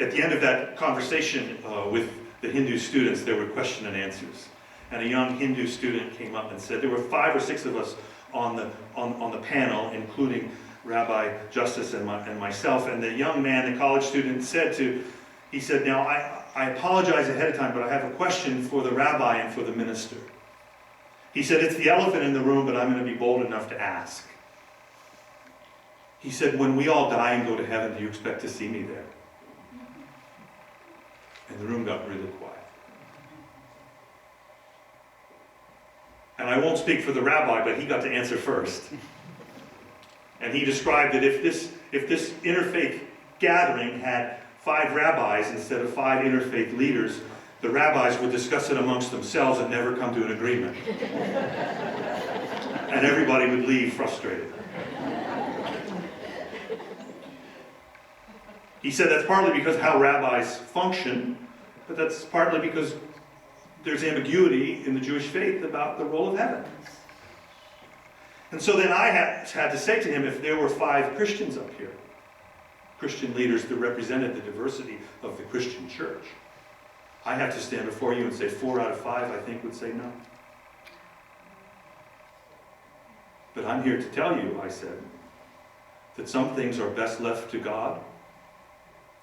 At the end of that conversation with the Hindu students, there were question and answers. And a young Hindu student came up and said, there were 5 or 6 of us on the panel, including Rabbi Justice and myself. And the young man, the college student, he said, now I apologize ahead of time, but I have a question for the rabbi and for the minister. He said, it's the elephant in the room, but I'm going to be bold enough to ask. He said, when we all die and go to heaven, do you expect to see me there? And the room got really quiet. And I won't speak for the rabbi, but he got to answer first. And he described that if this interfaith gathering had 5 rabbis instead of 5 interfaith leaders, the rabbis would discuss it amongst themselves and never come to an agreement. And everybody would leave frustrated. He said that's partly because of how rabbis function, but that's partly because there's ambiguity in the Jewish faith about the role of heaven. And so then I had to say to him, if there were 5 Christians up here, Christian leaders that represented the diversity of the Christian church, I have to stand before you and say 4 out of 5, I think, would say no. But I'm here to tell you, I said, that some things are best left to God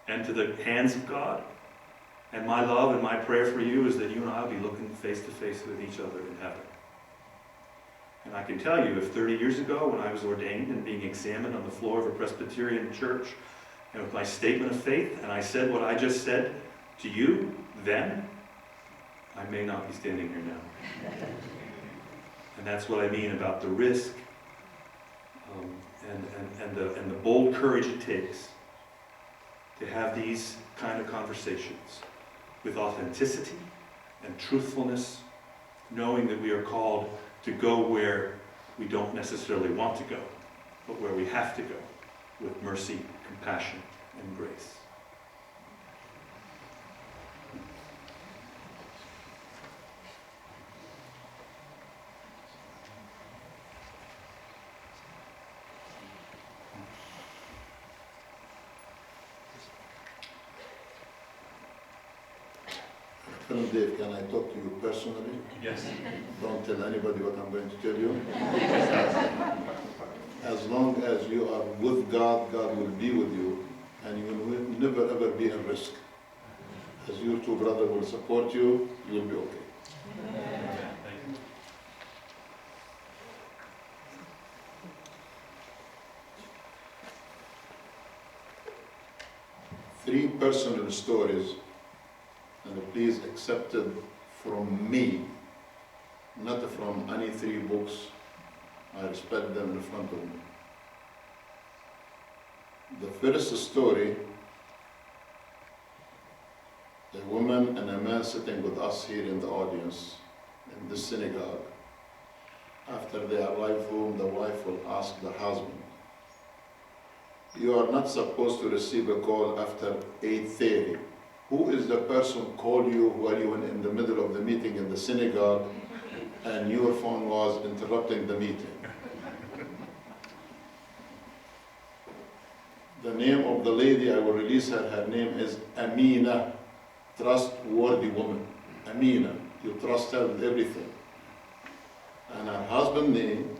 and to the hands of God. And my love and my prayer for you is that you and I will be looking face to face with each other in heaven. And I can tell you, if 30 years ago, when I was ordained and being examined on the floor of a Presbyterian church, and with my statement of faith, and I said what I just said to you then, I may not be standing here now. And that's what I mean about the risk and the bold courage it takes to have these kind of conversations with authenticity and truthfulness, knowing that we are called to go where we don't necessarily want to go, but where we have to go with mercy, compassion, and grace. Colonel Dave, can I talk to you personally? Yes. Don't tell anybody what I'm going to tell you. As long as you are with God, God will be with you, and you will never ever be at risk. As your 2 brothers will support you, you will be okay. Thank you. 3 personal stories, and please accept it from me, not from any 3 books. I respect them in front of me. The first story, a woman and a man sitting with us here in the audience in the synagogue. After they arrive home, the wife will ask the husband, "You are not supposed to receive a call after 8:30. Who is the person called you while you were in the middle of the meeting in the synagogue and your phone was interrupting the meeting?" The name of the lady, I will release her, her name is Amina, trustworthy woman. Amina, you trust her with everything. And her husband's name,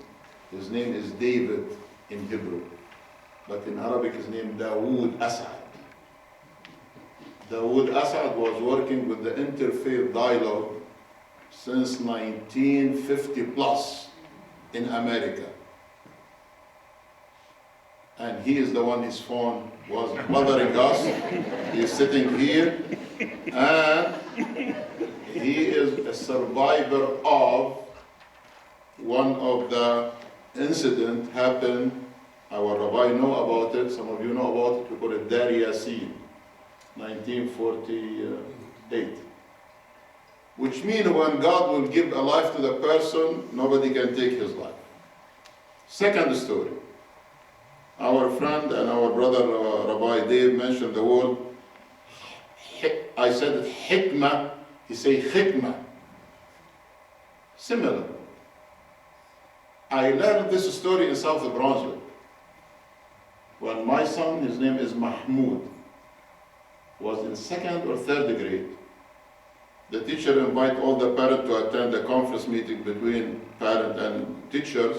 his name is David in Hebrew, but in Arabic his name Dawood Asad. Dawood Asad was working with the interfaith dialogue since 1950 plus in America. And he is the one, his phone was bothering us. He is sitting here, and he is a survivor of one of the incident happened. Our rabbi know about it, some of you know about it, we call it Dar Yassin, 1948. Which means when God will give a life to the person, nobody can take his life. Second story. Our friend and our brother Rabbi Dave mentioned the word, I said it hikmah, he said hikmah. Similar. I learned this story in South Brunswick. When my son, his name is Mahmoud, was in 2nd or 3rd grade. The teacher invited all the parents to attend a conference meeting between parent and teachers.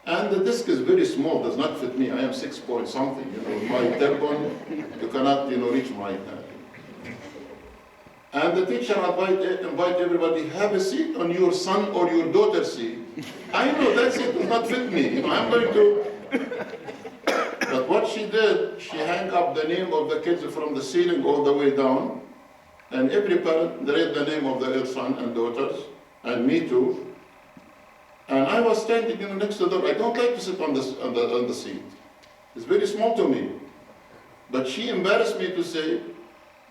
And the disc is very small, does not fit me. I am 6 point something, my turban, you cannot, reach my hand. And the teacher invite everybody, have a seat on your son or your daughter's seat. I know that seat does not fit me, I'm going to. But what she did, she hung up the name of the kids from the ceiling all the way down, and every parent read the name of their son and daughters, and me too. And I was standing next to them. I don't like to sit on the seat. It's very small to me. But she embarrassed me to say,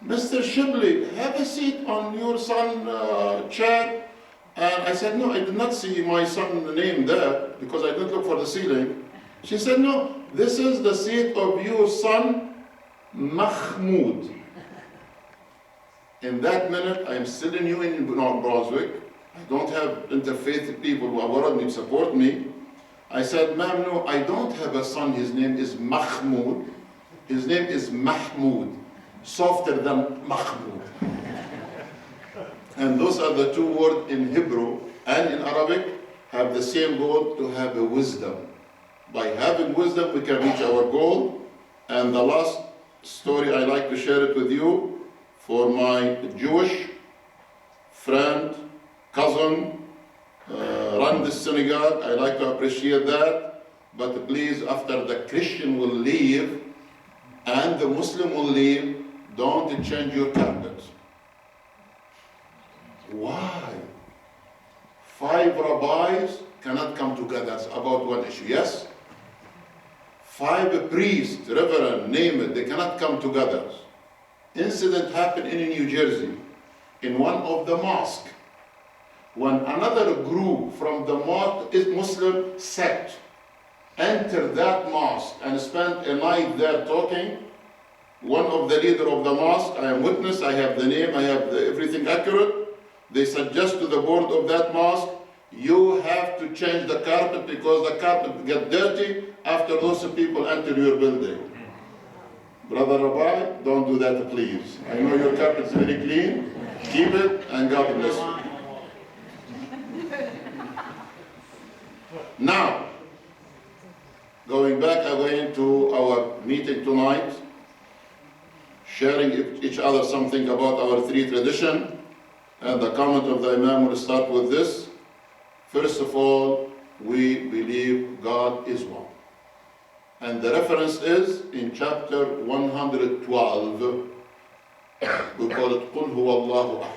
Mr. Shibley, have a seat on your son's chair. And I said, no, I did not see my son's name there because I didn't look for the ceiling. She said, no, this is the seat of your son, Mahmoud. In that minute, I am still new in North Brunswick. I don't have interfaith people who are around me to support me. I said, ma'am, no, I don't have a son. His name is Mahmoud. His name is Mahmoud. Softer than Mahmoud. And those are the two words in Hebrew and in Arabic have the same goal, to have a wisdom. By having wisdom, we can reach our goal. And the last story I like to share it with you for my Jewish friend, cousin, run this synagogue. I like to appreciate that. But please, after the Christian will leave and the Muslim will leave, don't change your carpet. Why? 5 rabbis cannot come together about one issue, yes? 5 priests, reverend, name it, they cannot come together. Incident happened in New Jersey, in one of the mosques. When another group from the Muslim sect entered that mosque and spent a night there talking, one of the leader of the mosque, I am witness, I have the name, I have everything accurate, they suggest to the board of that mosque, you have to change the carpet because the carpet get dirty after those people enter your building. Brother Rabbi, don't do that, please. I know your carpet is very clean. Keep it, and God bless you. Now, going back again to our meeting tonight, sharing each other something about our 3 traditions, and the comment of the Imam will start with this. First of all, we believe God is one. And the reference is in chapter 112. We call it قُلْ هُوَ اللَّهُ أَحَدٌ.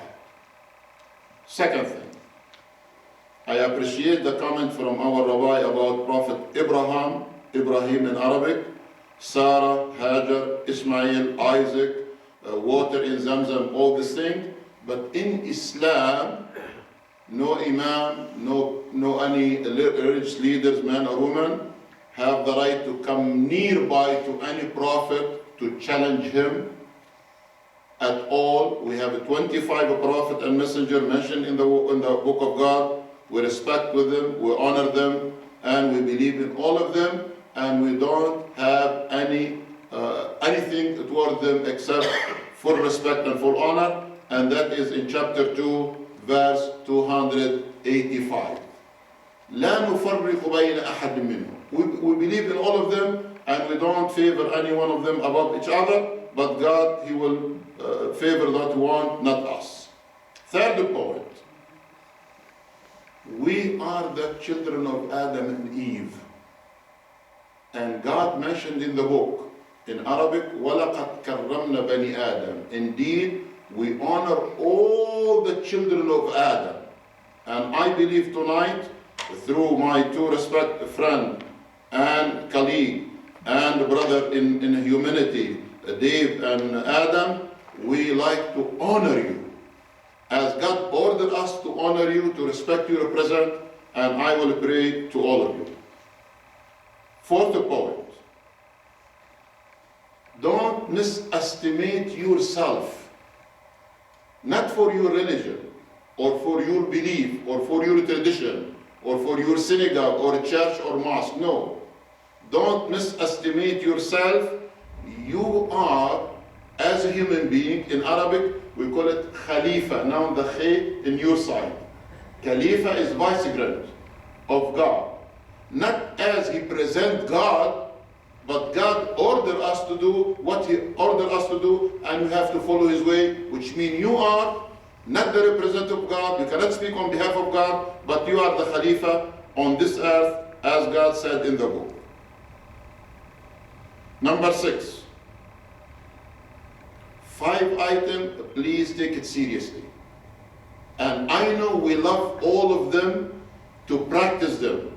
Second thing, I appreciate the comment from our rabbi about Prophet Ibrahim in Arabic, Sarah, Hajar, Ismail, Isaac, water in Zamzam, all these things. But in Islam, no imam, no any religious leaders, man or woman, have the right to come nearby to any prophet to challenge him at all. We have 25 prophet and messenger mentioned in the book of God. We respect with them, we honor them, and we believe in all of them, and we don't have anything toward them except full respect and full honor, and that is in chapter 2, verse 285. لا نفرق بين أحد منهم. We believe in all of them, and we don't favor any one of them above each other, but God, He will favor that one, not us. Third point, we are the children of Adam and Eve. And God mentioned in the book, in Arabic, وَلَقَدْ كَرَّمْنَا بَنِي آدَمَ. Indeed, we honor all the children of Adam. And I believe tonight, through my 2 respected friend and colleague and brother in humanity, Dave and Adam, we like to honor you. As God ordered us to honor you, to respect your presence, and I will pray to all of you. Fourth point, don't misestimate yourself, not for your religion, or for your belief, or for your tradition, or for your synagogue, or church, or mosque. No. Don't misestimate yourself. You are as a human being. In Arabic, we call it Khalifa. Now the Khay in your side. Khalifa is vicegerent of God. Not as he present God, but God ordered us to do what he ordered us to do, and we have to follow his way, which means you are not the representative of God, you cannot speak on behalf of God, but you are the Khalifa on this earth, as God said in the book. Number 6. 5 items, please take it seriously. And I know we love all of them to practice them.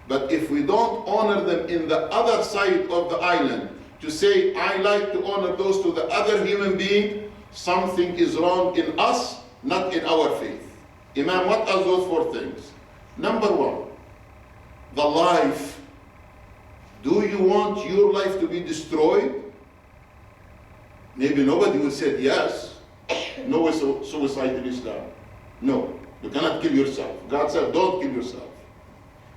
But if we don't honor them in the other side of the island, to say, I like to honor those to the other human being, something is wrong in us, not in our faith. Imam, what are those 4 things? Number 1, the life. Do you want your life to be destroyed? Maybe nobody will say yes. No suicide in Islam. No, you cannot kill yourself. God said, don't kill yourself.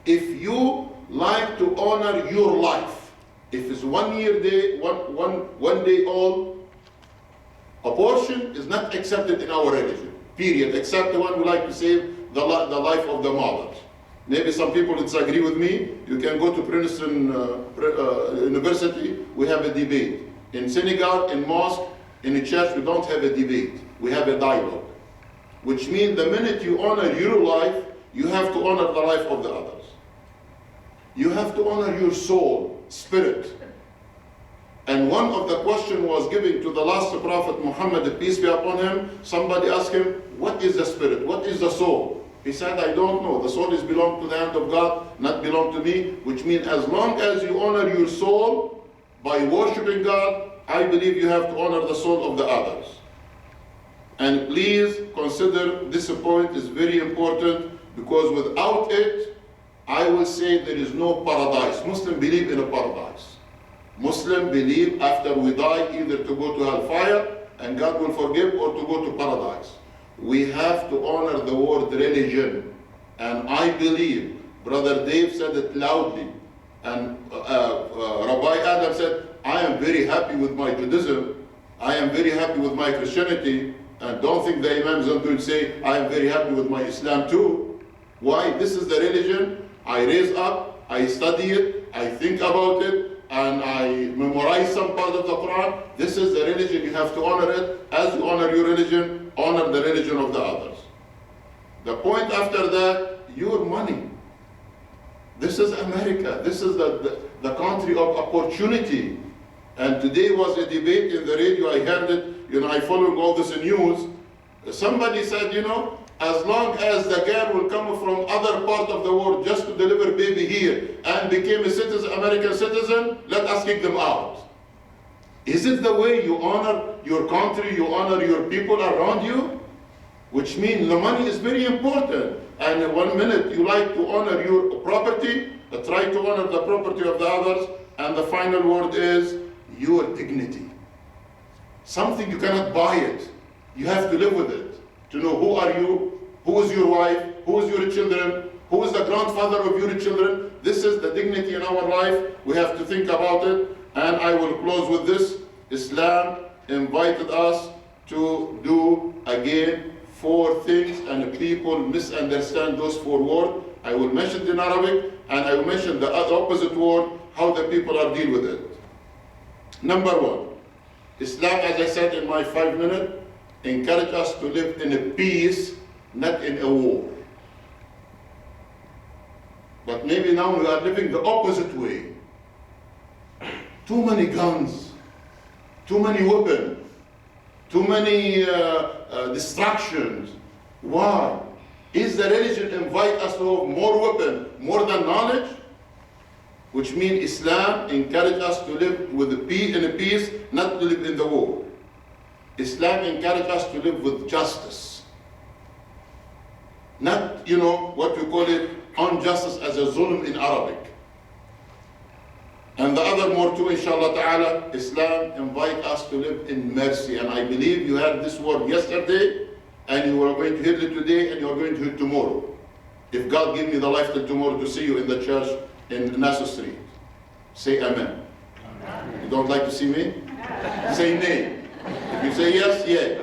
If you like to honor your life, if it's 1 year day, one day old, abortion is not accepted in our religion, period, except the one who like to save the life of the mother. Maybe some people disagree with me. You can go to Princeton University, we have a debate. In synagogue, in mosque, in a church, we don't have a debate. We have a dialogue. Which means the minute you honor your life, you have to honor the life of the others. You have to honor your soul, spirit. And one of the questions was given to the last prophet Muhammad, peace be upon him. Somebody asked him, what is the spirit? What is the soul? He said, I don't know. The soul is belong to the hand of God, not belong to me. Which means as long as you honor your soul by worshiping God, I believe you have to honor the soul of the others. And please consider this point is very important, because without it, I will say there is no paradise. Muslims believe in a paradise. Muslims believe after we die either to go to hellfire and God will forgive, or to go to paradise. We have to honor the word religion. And I believe, Brother Dave said it loudly, and Rabbi Adam said, I am very happy with my Judaism, I am very happy with my Christianity, and don't think the Imam is going to say, I am very happy with my Islam too. Why? This is the religion I raise up, I study it, I think about it, and I memorize some part of the Quran. This is the religion, you have to honor it. As you honor your religion, honor the religion of the others. The point after that, your money. This is America. This is the country of opportunity. And today was a debate in the radio, I heard it, I followed all this news. Somebody said, as long as the girl will come from other part of the world just to deliver baby here and became a citizen, American citizen, let us kick them out. Is it the way you honor your country, you honor your people around you? Which means the money is very important. And 1 minute you like to honor your property, try to honor the property of the others. And the final word is your dignity. Something you cannot buy it. You have to live with it. To know who are you, who is your wife, who is your children, who is the grandfather of your children. This is the dignity in our life. We have to think about it. And I will close with this. Islam invited us to do again 4 things, and people misunderstand those 4 words. I will mention it in Arabic, and I will mention the opposite word, how the people are deal with it. Number 1, Islam, as I said in my 5 minutes, encourage us to live in a peace, not in a war. But maybe now we are living the opposite way. Too many guns, too many weapons, too many distractions. Why? Is the religion invite us to have more weapon, more than knowledge? Which means Islam encourage us to live with peace, in a peace, not to live in the war. Islam encourages us to live with justice. Not, what we call it, injustice as a zulm in Arabic. And the other more too, inshallah ta'ala, Islam invites us to live in mercy. And I believe you heard this word yesterday, and you are going to hear it today, and you are going to hear it tomorrow. If God give me the life till tomorrow to see you in the church in Nassau Street, say amen. Amen. You don't like to see me? Say nay. If you say yes, yeah.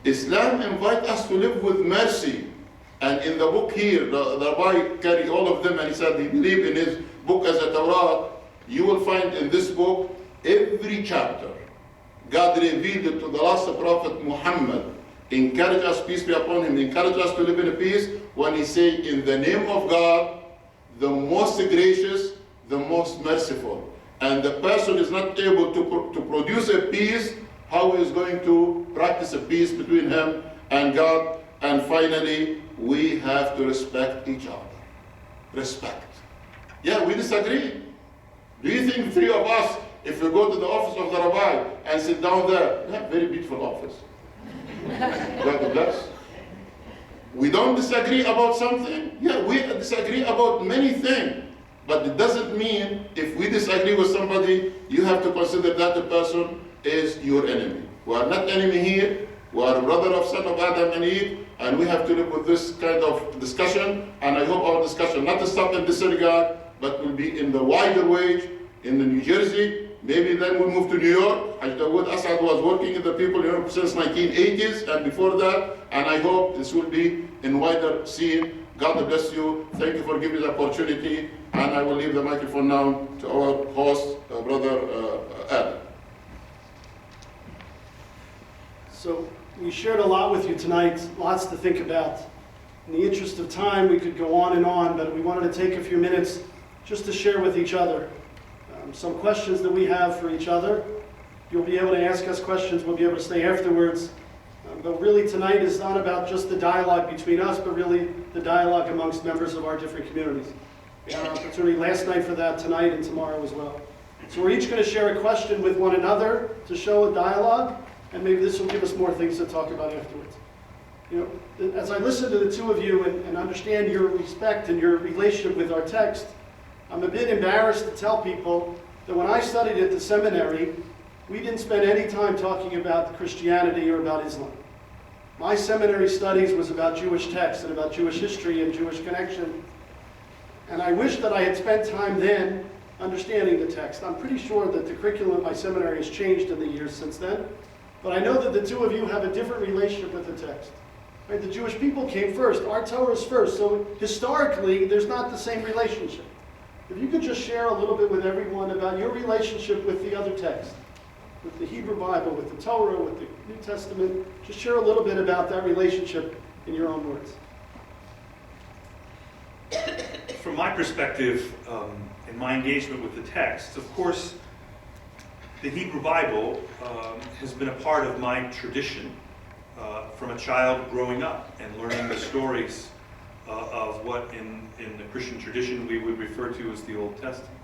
Islam invites us to live with mercy. And in the book here, the Rabbi carried all of them, and he said he believed in his book as a Torah. You will find in this book, every chapter, God revealed it to the last prophet Muhammad. Encourage us, peace be upon him, encourage us to live in peace, when he say, in the name of God, the most gracious, the most merciful. And the person is not able to produce a peace, how he is going to practice a peace between him and God. And finally, we have to respect each other. Respect. Yeah, we disagree. Do you think the three of us, if we go to the office of the rabbi and sit down there, yeah, very beautiful office. God bless. We don't disagree about something? Yeah, we disagree about many things. But it doesn't mean if we disagree with somebody, you have to consider that the person is your enemy. We are not enemy here. We are brother of son of Adam and Eve, and we have to live with this kind of discussion. And I hope our discussion not to stop in this synagogue, but will be in the wider way in the New Jersey. Maybe then we'll move to New York. Hajj Dawood Asad was working with the people in Europe since 1980s and before that. And I hope this will be in wider scene. God bless you. Thank you for giving the opportunity. And I will leave the microphone now to our host, Brother Adam. So we shared a lot with you tonight, lots to think about. In the interest of time, we could go on, but we wanted to take a few minutes just to share with each other some questions that we have for each other. You'll be able to ask us questions, we'll be able to stay afterwards. But really tonight is not about just the dialogue between us, but really the dialogue amongst members of our different communities. We had an opportunity last night for that, tonight and tomorrow as well. So we're each going to share a question with one another to show a dialogue, and maybe this will give us more things to talk about afterwards. You know, as I listen to the two of you and understand your respect and your relationship with our text, I'm a bit embarrassed to tell people that when I studied at the seminary, we didn't spend any time talking about Christianity or about Islam. My seminary studies was about Jewish texts and about Jewish history and Jewish connection. And I wish that I had spent time then understanding the text. I'm pretty sure that the curriculum at my seminary has changed in the years since then. But I know that the two of you have a different relationship with the text. Right? The Jewish people came first. Our Torah is first. So historically, there's not the same relationship. If you could just share a little bit with everyone about your relationship with the other text, with the Hebrew Bible, with the Torah, with the New Testament, just share a little bit about that relationship in your own words. From my perspective, in my engagement with the text, of course, the Hebrew Bible has been a part of my tradition from a child growing up and learning the stories of what in the Christian tradition we would refer to as the Old Testament.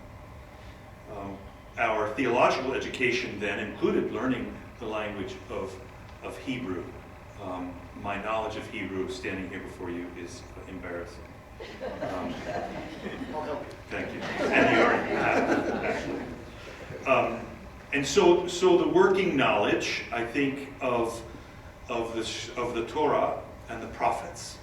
Our theological education then included learning the language of Hebrew. My knowledge of Hebrew standing here before you is embarrassing. I'll help you. Thank you. And you already have, actually. And so the working knowledge, I think, of the Torah and the prophets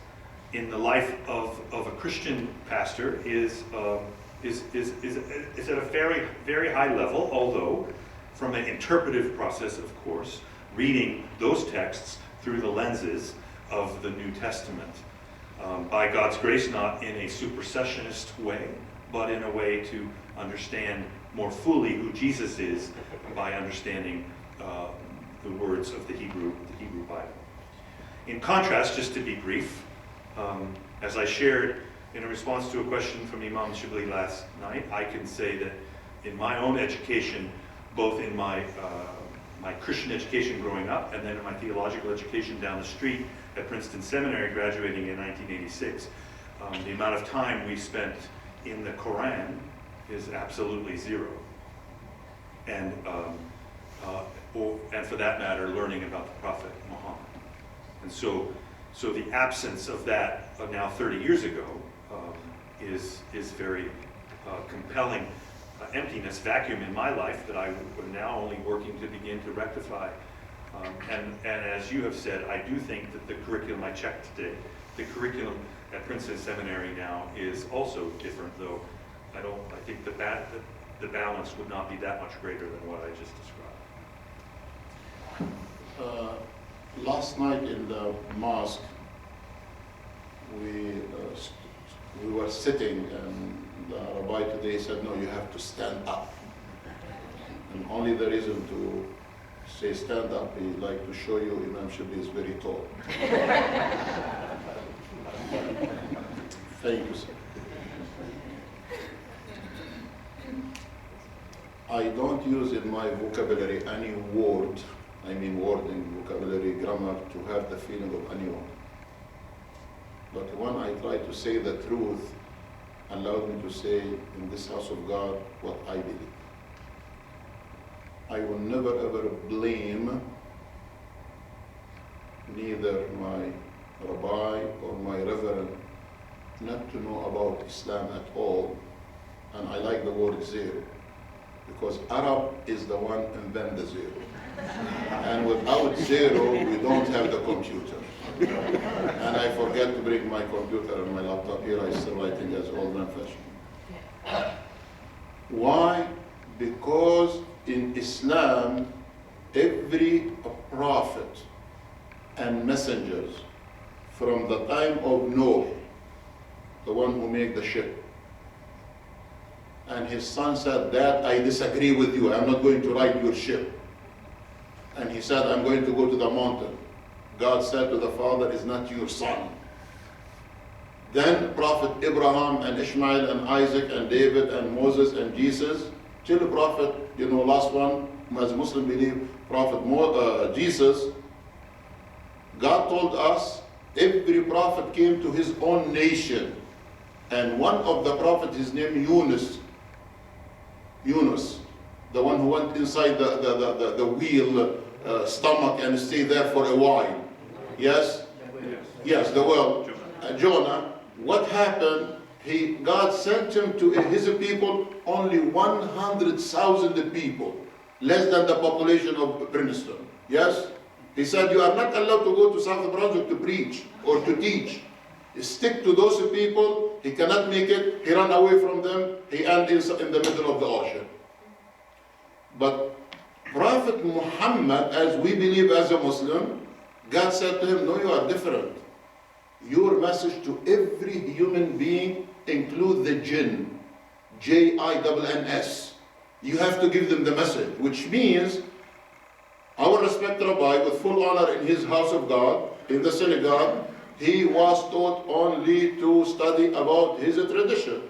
in the life of a Christian pastor is at a very, very high level, although from an interpretive process, of course, reading those texts through the lenses of the New Testament. By God's grace, not in a supersessionist way, but in a way to understand more fully who Jesus is by understanding the words of the Hebrew Bible. In contrast, just to be brief, as I shared in a response to a question from Imam Shibli last night, I can say that in my own education, both in my Christian education growing up and then in my theological education down the street at Princeton Seminary, graduating in 1986, the amount of time we spent in the Quran is absolutely zero. And for that matter, learning about the Prophet Muhammad. And so the absence of that now 30 years ago is very compelling emptiness, vacuum in my life that I'm now only working to begin to rectify. And as you have said, I do think that the curriculum I checked today, the curriculum at Princeton Seminary now is also different, though I think the balance would not be that much greater than what I just described. Last night in the mosque, we were sitting, and the rabbi today said, no, you have to stand up. And only the reason to say stand up, he'd like to show you Imam Shibli is very tall. Thank you, sir. I don't use in my vocabulary any word, I mean wording, vocabulary, grammar, to hurt the feeling of anyone. But when I try to say the truth, allow me to say in this house of God what I believe. I will never ever blame neither my rabbi or my reverend not to know about Islam at all. And I like the word zero, because Arab is the one invent the zero. And without zero, we don't have the computer. And I forget to bring my computer and my laptop here. I still writing as old man fashion. Why? Because in Islam, every prophet and messengers from the time of Noah, the one who made the ship, and his son said, Dad, I disagree with you. I'm not going to ride your ship. And he said, I'm going to go to the mountain. God said to the father, is not your son. Then Prophet Abraham and Ishmael and Isaac and David and Moses and Jesus, till the prophet, last one, as Muslim believe, Prophet Jesus, God told us every prophet came to his own nation. And one of the prophets, his name Yunus, the one who went inside the wheel stomach and stayed there for a while. Yes? Yes, the whale. Jonah. What happened? God sent him to his people, only 100,000 people, less than the population of Princeton. Yes? He said, you are not allowed to go to South Brunswick to preach or to teach. Stick to those people. He cannot make it. He ran away from them. He ended in the middle of the ocean. But Prophet Muhammad, as we believe as a Muslim, God said to him, no, you are different. Your message to every human being include the jinn, J-I-N-N-S. You have to give them the message, which means our respected rabbi, with full honor in his house of God, in the synagogue, he was taught only to study about his tradition.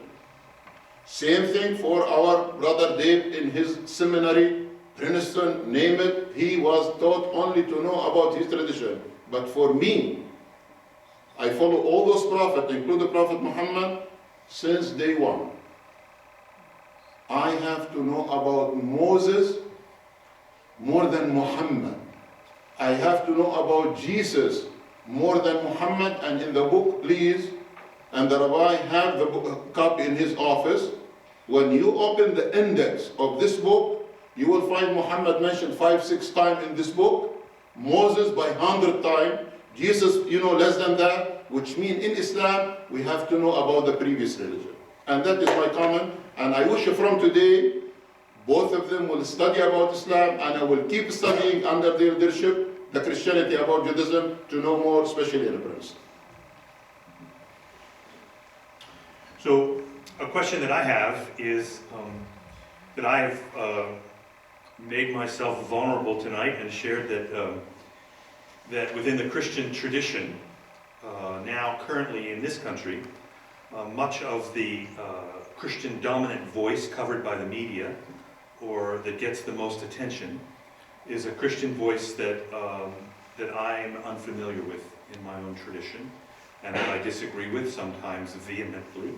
Same thing for our brother Dave in his seminary, Princeton, name it, he was taught only to know about his tradition. But for me, I follow all those prophets, including Prophet Muhammad, since day one. I have to know about Moses more than Muhammad. I have to know about Jesus more than Muhammad. And in the book, please, and the rabbi have the book, copy in his office. When you open the index of this book, you will find Muhammad mentioned 5-6 times in this book, Moses by 100 times, Jesus, less than that, which means in Islam, we have to know about the previous religion. And that is my comment. And I wish from today, both of them will study about Islam, and I will keep studying under their leadership, the Christianity about Judaism, to know more, especially in Princeton. So, a question that I have is that I have made myself vulnerable tonight and shared that within the Christian tradition, now currently in this country, much of the Christian dominant voice covered by the media, or that gets the most attention, is a Christian voice that I'm unfamiliar with in my own tradition, and that I disagree with sometimes vehemently,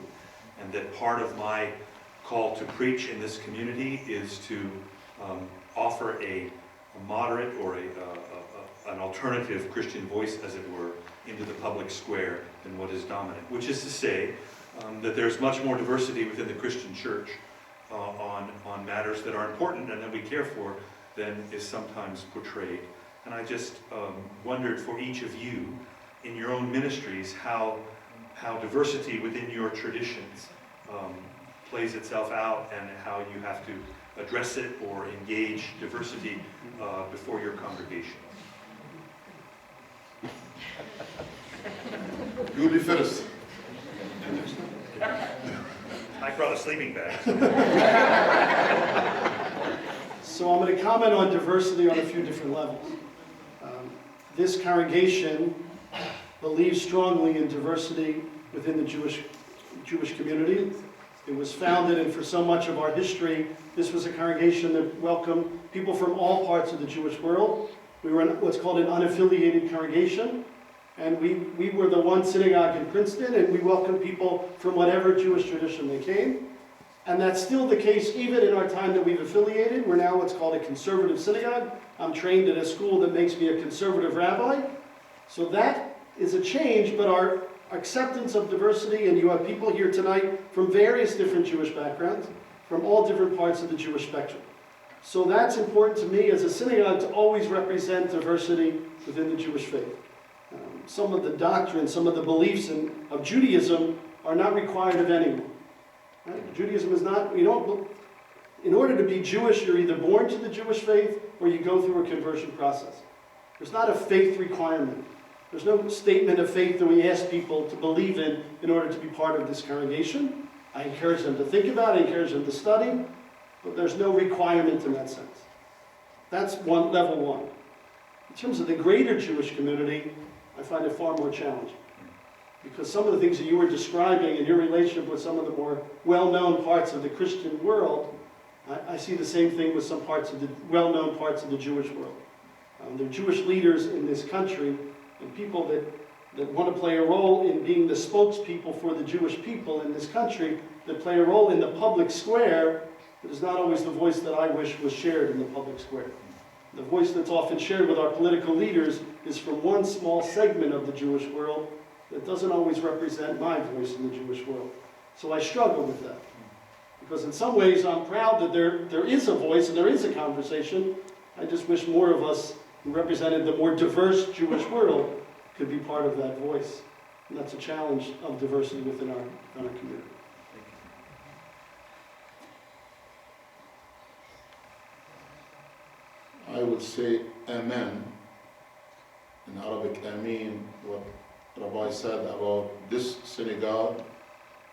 and that part of my call to preach in this community is to offer a moderate or an alternative Christian voice, as it were, into the public square than what is dominant. Which is to say that there's much more diversity within the Christian church on matters that are important and that we care for than is sometimes portrayed. And I just wondered for each of you, in your own ministries, how diversity within your traditions plays itself out, and how you have to address it or engage diversity before your congregation? You be first. I brought a sleeping bag. So I'm going to comment on diversity on a few different levels. This congregation believes strongly in diversity within the Jewish community. It was founded, and for so much of our history, this was a congregation that welcomed people from all parts of the Jewish world. We were what's called an unaffiliated congregation, and we were the one synagogue in Princeton, and we welcomed people from whatever Jewish tradition they came. And that's still the case even in our time that we've affiliated. We're now what's called a conservative synagogue. I'm trained at a school that makes me a conservative rabbi. So that is a change, but our acceptance of diversity, and you have people here tonight from various different Jewish backgrounds, from all different parts of the Jewish spectrum. So that's important to me as a synagogue to always represent diversity within the Jewish faith. Some of the doctrines, some of the beliefs of Judaism are not required of anyone. Right? Judaism is not, in order to be Jewish, you're either born to the Jewish faith or you go through a conversion process. There's not a faith requirement. There's no statement of faith that we ask people to believe in order to be part of this congregation. I encourage them to think about it, I encourage them to study, but there's no requirement in that sense. That's level one. In terms of the greater Jewish community, I find it far more challenging. Because some of the things that you were describing in your relationship with some of the more well-known parts of the Christian world, I see the same thing with some parts of the well-known parts of the Jewish world. There are Jewish leaders in this country and people that want to play a role in being the spokespeople for the Jewish people in this country, that play a role in the public square, that is not always the voice that I wish was shared in the public square. The voice that's often shared with our political leaders is from one small segment of the Jewish world that doesn't always represent my voice in the Jewish world. So I struggle with that. Because in some ways I'm proud that there is a voice and there is a conversation. I just wish more of us who represented the more diverse Jewish world could be part of that voice. And that's a challenge of diversity within our community. I would say Amen. In Arabic, Amin, what Rabbi said about this synagogue,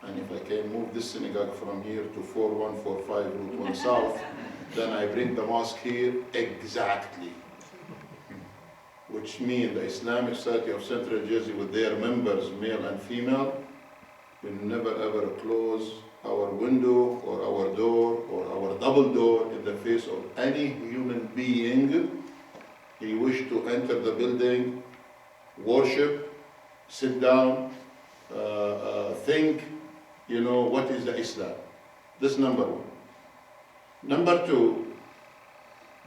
and if I can move this synagogue from here to 4145 Route 1 South, then I bring the mosque here exactly. Which means the Islamic Society of Central Jersey with their members, male and female, will never ever close our window or our door or our double door in the face of any human being. He wished to enter the building, worship, sit down, think, what is the Islam? This is number one. Number two,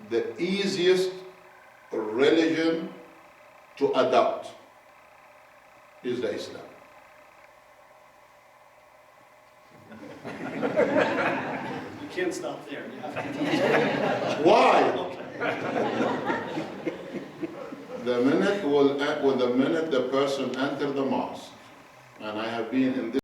the easiest religion to adopt is the Islam. You can't stop there. You have to. Why? The minute the person enters the mosque, and I have been in this